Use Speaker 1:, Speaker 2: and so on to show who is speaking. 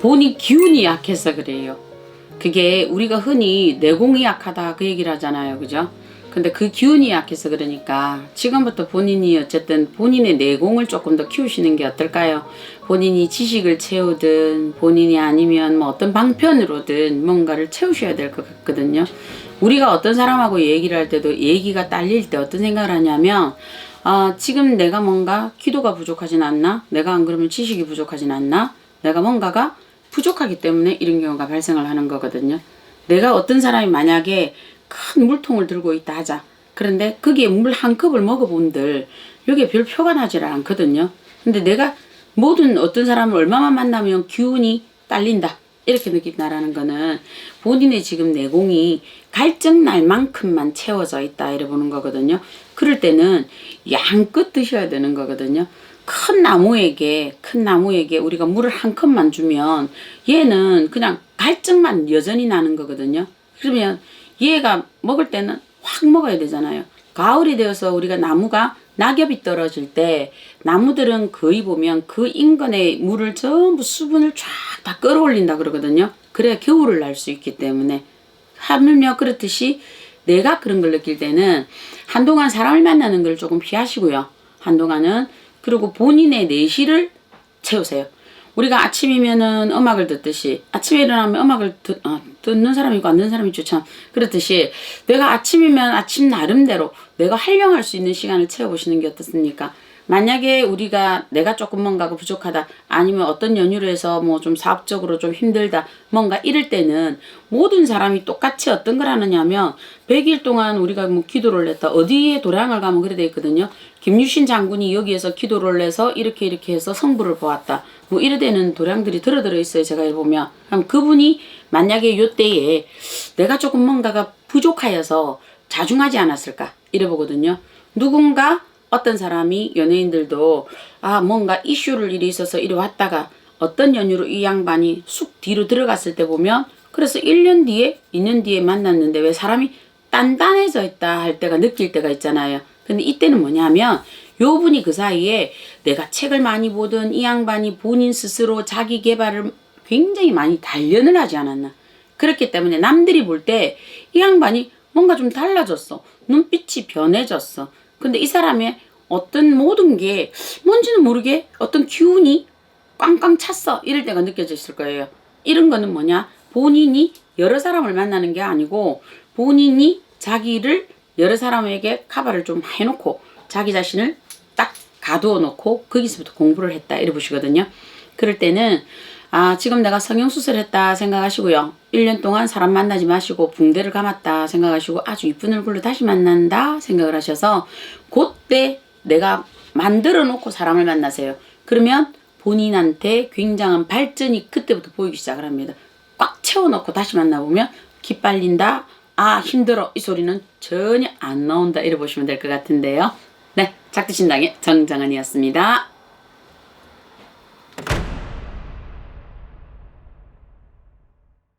Speaker 1: 본인 기운이 약해서 그래요. 그게 우리가 흔히 내공이 약하다 그 얘기를 하잖아요. 그죠? 근데 그 기운이 약해서 그러니까 지금부터 본인이 어쨌든 본인의 내공을 조금 더 키우시는 게 어떨까요? 본인이 지식을 채우든 본인이 아니면 뭐 어떤 방편으로든 뭔가를 채우셔야 될 것 같거든요. 우리가 어떤 사람하고 얘기를 할 때도 얘기가 딸릴 때 어떤 생각을 하냐면 지금 내가 뭔가 기도가 부족하진 않나? 내가 안 그러면 지식이 부족하진 않나? 내가 뭔가가 부족하기 때문에 이런 경우가 발생을 하는 거거든요. 내가 어떤 사람이 만약에 큰 물통을 들고 있다 하자. 그런데 거기에 물 한 컵을 먹어본들 여기에 별 표가 나질 않거든요. 근데 내가 모든 어떤 사람을 얼마만 만나면 기운이 딸린다. 이렇게 느낀다라는 거는 본인의 지금 내공이 갈증 날 만큼만 채워져 있다 이래 보는 거거든요. 그럴 때는 양껏 드셔야 되는 거거든요. 큰 나무에게 우리가 물을 한 컵만 주면 얘는 그냥 갈증만 여전히 나는 거거든요. 그러면 얘가 먹을 때는 확 먹어야 되잖아요. 가을이 되어서 우리가 나무가 낙엽이 떨어질 때 나무들은 거의 보면 그 인근의 물을 전부 수분을 쫙 다 끌어올린다 그러거든요. 그래야 겨울을 날 수 있기 때문에 하물며 그렇듯이 내가 그런 걸 느낄 때는 한동안 사람을 만나는 걸 조금 피하시고요. 한동안은 그리고 본인의 내실을 채우세요. 우리가 아침이면은 음악을 듣듯이 아침에 일어나면 음악을 듣는 사람이 있고 안 듣는 사람이 있죠 참. 그렇듯이 내가 아침이면 아침 나름대로 내가 활용할 수 있는 시간을 채워보시는 게 어떻습니까? 만약에 우리가 내가 조금 뭔가가 부족하다 아니면 어떤 연유로 해서 뭐 좀 사업적으로 좀 힘들다 뭔가 이럴 때는 모든 사람이 똑같이 어떤 걸 하느냐면 100일 동안 우리가 뭐 기도를 했다 어디에 도량을 가면 그래 돼 있거든요. 김유신 장군이 여기에서 기도를 해서 이렇게 해서 성부를 보았다 뭐 이래 되는 도량들이 들어 있어요. 제가 보면 그럼 그분이 만약에 요때에 내가 조금 뭔가가 부족하여서 자중하지 않았을까 이래 보거든요. 누군가 어떤 사람이 연예인들도 뭔가 이슈를 일이 있어서 이리 왔다가 어떤 연유로 이 양반이 쑥 뒤로 들어갔을 때 보면 그래서 1년 뒤에 2년 뒤에 만났는데 왜 사람이 단단해져 있다 할 때가 느낄 때가 있잖아요. 근데 이때는 뭐냐면 요 분이 그 사이에 내가 책을 많이 보던 이 양반이 본인 스스로 자기 개발을 굉장히 많이 단련을 하지 않았나. 그렇기 때문에 남들이 볼 때 이 양반이 뭔가 좀 달라졌어. 눈빛이 변해졌어. 근데 이 사람의 어떤 모든 게 뭔지는 모르게 어떤 기운이 꽝꽝 찼어. 이럴 때가 느껴져 있을 거예요. 이런 거는 뭐냐? 본인이 여러 사람을 만나는 게 아니고 본인이 자기를 여러 사람에게 카바를 좀 해놓고 자기 자신을 딱 가두어 놓고 거기서부터 공부를 했다. 이래 보시거든요. 그럴 때는 지금 내가 성형수술 했다 생각하시고요. 1년 동안 사람 만나지 마시고 붕대를 감았다 생각하시고 아주 이쁜 얼굴로 다시 만난다 생각을 하셔서 그때 내가 만들어 놓고 사람을 만나세요. 그러면 본인한테 굉장한 발전이 그때부터 보이기 시작을 합니다. 꽉 채워놓고 다시 만나보면 기빨린다. 힘들어. 이 소리는 전혀 안 나온다. 이래 보시면 될 것 같은데요. 네, 작두신당의 정정은이었습니다.